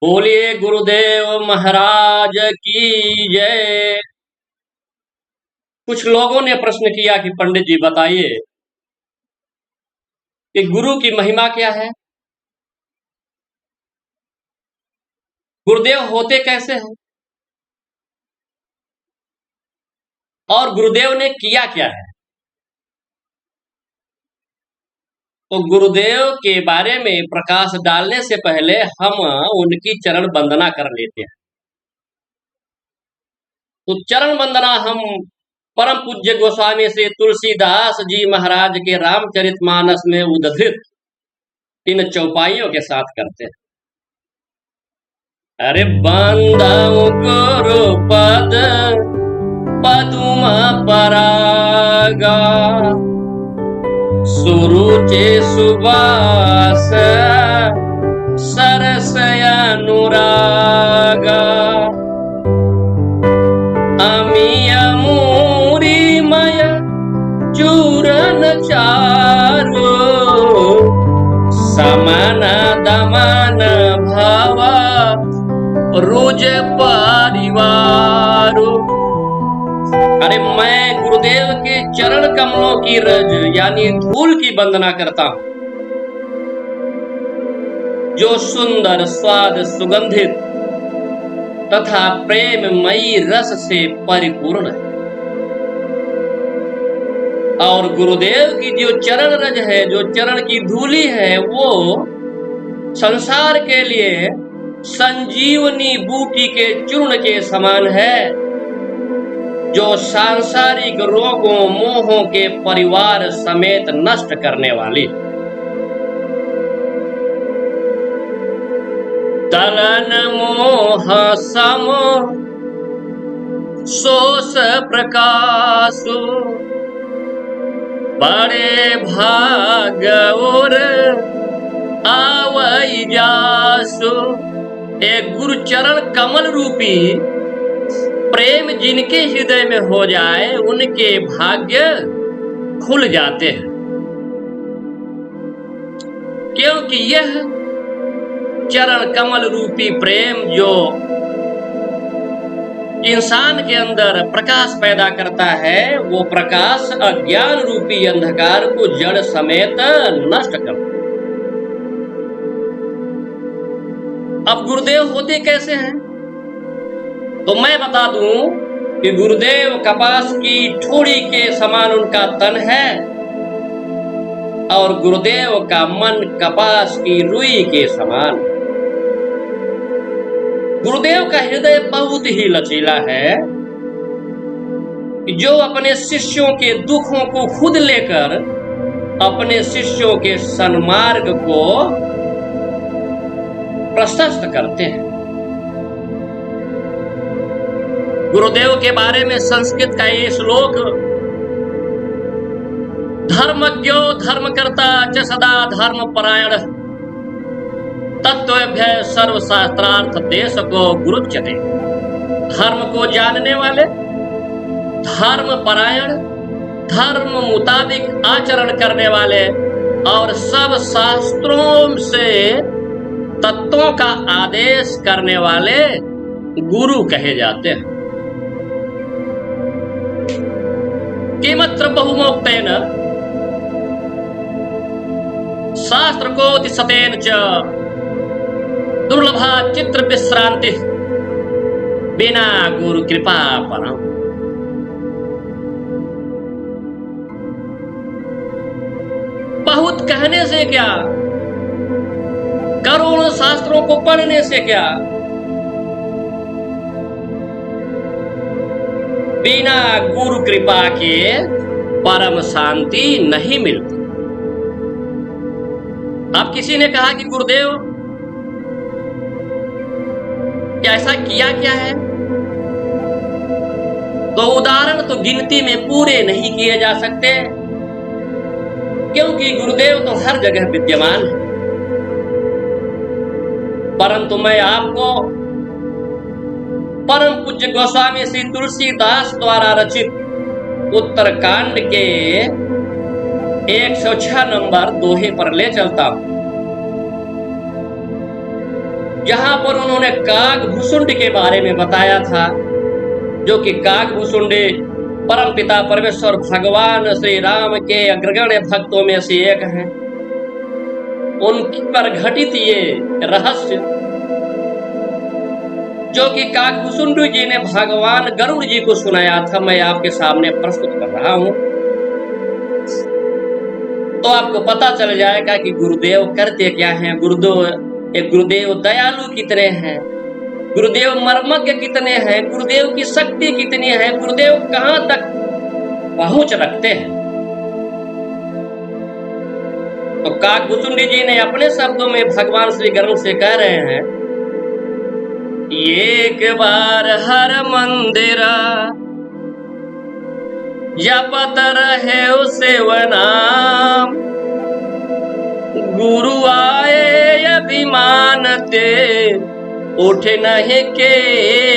बोलिए गुरुदेव महाराज की जय। कुछ लोगों ने प्रश्न किया कि पंडित जी बताइए कि गुरु की महिमा क्या है, गुरुदेव होते कैसे हैं और गुरुदेव ने किया क्या है। तो गुरुदेव के बारे में प्रकाश डालने से पहले हम उनकी चरण वंदना कर लेते हैं। तो चरण वंदना हम परम पूज्य गोस्वामी श्री तुलसीदास जी महाराज के रामचरितमानस में उद्धृत इन चौपाइयों के साथ करते हैं। अरे बंदऊ गुरु पद पदुम परागा सुरुचि सुबास सरसय अनुरागा अमीय मूरिमय चूरन चारो समन दमन भव रुज परिवारो। अरे मैं गुरुदेव के चरण कमलों की रज यानी धूल की वंदना करता हूं, जो सुंदर स्वाद सुगंधित तथा प्रेममयी रस से परिपूर्ण है। और गुरुदेव की जो चरण रज है, जो चरण की धूली है, वो संसार के लिए संजीवनी बूटी के चूर्ण के समान है, जो सांसारिक रोगों मोहों के परिवार समेत नष्ट करने वाली। तलन मोह सम सोस प्रकाशु बड़े भाग और आवई जासु। एक गुरुचरण कमल रूपी प्रेम जिनके हृदय में हो जाए, उनके भाग्य खुल जाते हैं, क्योंकि यह चरण कमल रूपी प्रेम जो इंसान के अंदर प्रकाश पैदा करता है, वो प्रकाश अज्ञान रूपी अंधकार को जड़ समेत नष्ट करता है। अब गुरुदेव होते कैसे हैं, तो मैं बता दूं कि गुरुदेव कपास की ठोड़ी के समान उनका तन है और गुरुदेव का मन कपास की रुई के समान। गुरुदेव का हृदय बहुत ही लचीला है, जो अपने शिष्यों के दुखों को खुद लेकर अपने शिष्यों के सन्मार्ग को प्रशस्त करते हैं। गुरुदेव के बारे में संस्कृत का ये श्लोक, धर्मज्ञो धर्मकर्ता च सदा धर्म परायण तत्वभ्य सर्वशास्त्रार्थ देश को गुरुच्यते। धर्म को जानने वाले, धर्म परायण, धर्म मुताबिक आचरण करने वाले और सब शास्त्रों से तत्वों का आदेश करने वाले गुरु कहे जाते हैं। किमत्र बहुमोक्तेन शास्त्र को दिशतेन च दुर्लभा चित्र विश्रांति बिना गुरु कृपा परम। बहुत कहने से क्या, करोड़ों शास्त्रों को पढ़ने से क्या, बिना गुरु कृपा के परम शांति नहीं मिलती। अब किसी ने कहा कि गुरुदेव क्या ऐसा किया क्या है, तो उदाहरण तो गिनती में पूरे नहीं किए जा सकते, क्योंकि गुरुदेव तो हर जगह विद्यमान है। परंतु मैं आपको परम पूज्य गोस्वामी श्री तुलसीदास द्वारा रचित उत्तरकांड के 106 नंबर दोहे पर ले चलता हूं, जहां पर उन्होंने काकभूषुंड के बारे में बताया था, जो कि काकभूषुंड परमपिता परमेश्वर भगवान श्री राम के अग्रगण्य भक्तों में से एक हैं। उन पर घटित ये रहस्य, जो कि काकभूषुंड जी ने भगवान गरुड़ जी को सुनाया था, मैं आपके सामने प्रस्तुत कर रहा हूं। तो आपको पता चल जाएगा कि गुरुदेव करते क्या हैं, गुरुदेव दयालु कितने हैं, गुरुदेव मर्मज्ञ कितने हैं, गुरुदेव की शक्ति कितनी है, गुरुदेव कहां तक पहुंच रखते हैं। तो काकभूषुंड जी ने अपने शब्दों में भगवान श्री गरुड़ से कह रहे हैं, एक बार हर मंदिरा जपत रहे सेव नाम, गुरु आए अभिमान ते उठ नहीं के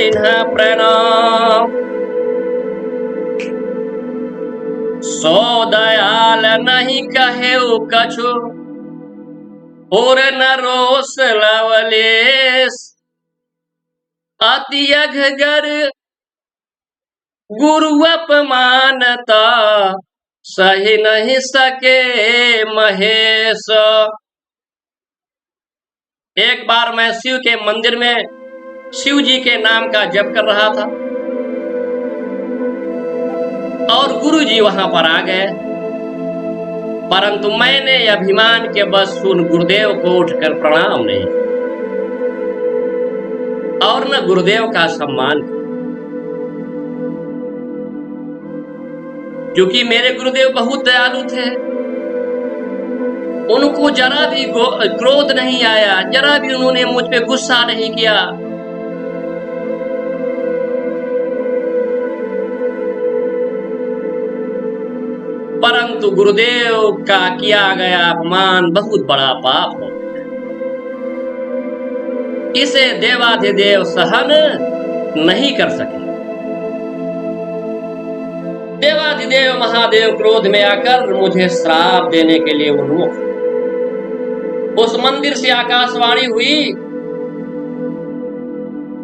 न प्रणाम। सो दयाल नहीं कहे कछु और न रोस लवलेस, अति अघगर गुरु अपमानता सही नहीं सके महेश। एक बार मैं शिव के मंदिर में शिव जी के नाम का जप कर रहा था और गुरु जी वहां पर आ गए, परंतु मैंने अभिमान के बस उन गुरुदेव को उठकर प्रणाम नहीं और न गुरुदेव का सम्मान, क्योंकि मेरे गुरुदेव बहुत दयालु थे। उनको जरा भी क्रोध नहीं आया, जरा भी उन्होंने मुझ पे गुस्सा नहीं किया। परंतु गुरुदेव का किया गया अपमान बहुत बड़ा पाप हो, इसे देवाधिदेव सहन नहीं कर सके। देवाधिदेव महादेव क्रोध में आकर मुझे श्राप देने के लिए उन्मुख। उस मंदिर से आकाशवाणी हुई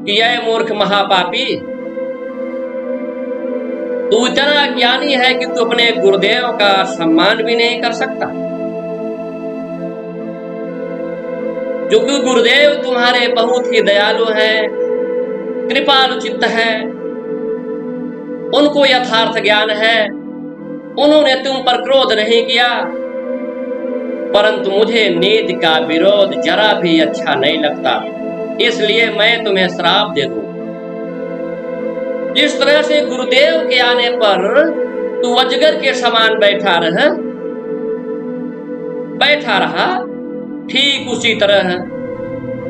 कि यह मूर्ख महापापी, तू इतना ज्ञानी है कि तू अपने गुरुदेव का सम्मान भी नहीं कर सकता, क्योंकि गुरुदेव तुम्हारे बहुत ही दयालु हैं, कृपालु चित्त है, उनको यथार्थ ज्ञान है, उन्होंने तुम पर क्रोध नहीं किया। परंतु मुझे नीति का विरोध जरा भी अच्छा नहीं लगता, इसलिए मैं तुम्हें श्राप दे दूं। जिस तरह से गुरुदेव के आने पर तू अजगर के समान बैठा रहा, ठीक उसी तरह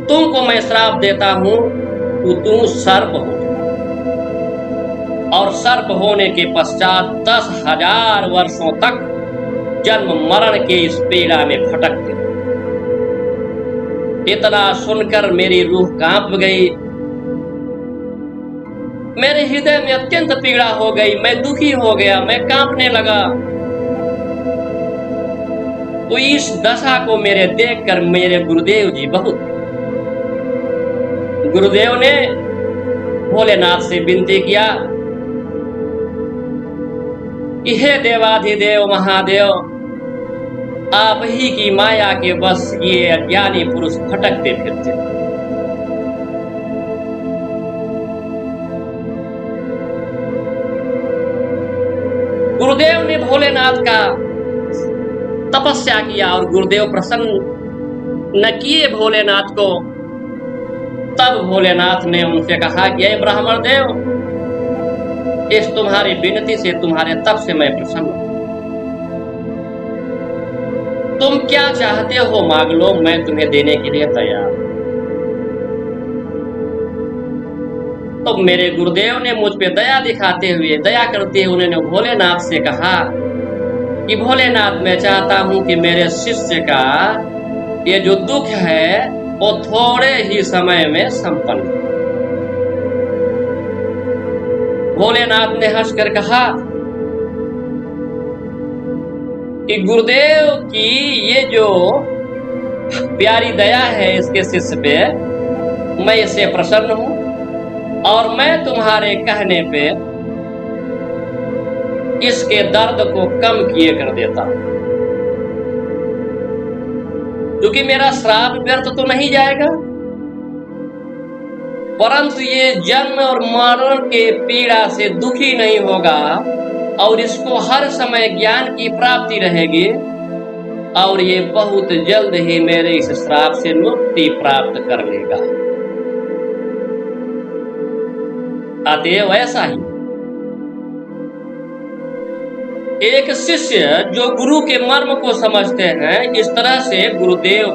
तुमको मैं श्राप देता हूं कि तू सर्प हो, और सर्प होने के पश्चात 10,000 वर्षों तक जन्म मरण के इस पीड़ा में भटकते। इतना सुनकर मेरी रूह कांप गई, मेरे हृदय में अत्यंत पीड़ा हो गई, मैं दुखी हो गया, मैं कांपने लगा। तो इस दशा को मेरे देखकर मेरे गुरुदेव जी गुरुदेव ने भोलेनाथ से विनती किया कि हे देवाधिदेव महादेव, आप ही की माया के बस ये अज्ञानी पुरुष भटकते फिरते। गुरुदेव ने भोलेनाथ का तपस्या किया और गुरुदेव प्रसन्न न किए भोलेनाथ को। तब भोलेनाथ ने उनसे कहा कि हे ब्राह्मण देव, इस तुम्हारी विनती से, तुम्हारे तप से मैं प्रसन्न हूं। तुम क्या चाहते हो मांग लो, मैं तुम्हें देने के लिए तैयार। तो मेरे गुरुदेव ने मुझ पे दया दिखाते हुए, दया करते हुए उन्होंने भोलेनाथ से कहा कि भोलेनाथ, मैं चाहता हूं कि मेरे शिष्य का ये जो दुख है वो थोड़े ही समय में संपन्न हो। भोलेनाथ ने हंसकर कहा कि गुरुदेव की ये जो प्यारी दया है इसके शिष्य पे, मैं इससे प्रसन्न हूं और मैं तुम्हारे कहने पे इसके दर्द को कम किए कर देता हूं, क्योंकि मेरा श्राप व्यर्थ तो नहीं जाएगा, परंतु ये जन्म और मरण के पीड़ा से दुखी नहीं होगा और इसको हर समय ज्ञान की प्राप्ति रहेगी और ये बहुत जल्द ही मेरे इस श्राप से मुक्ति प्राप्त कर लेगा। अतएव ऐसा ही एक शिष्य जो गुरु के मर्म को समझते हैं, इस तरह से गुरुदेव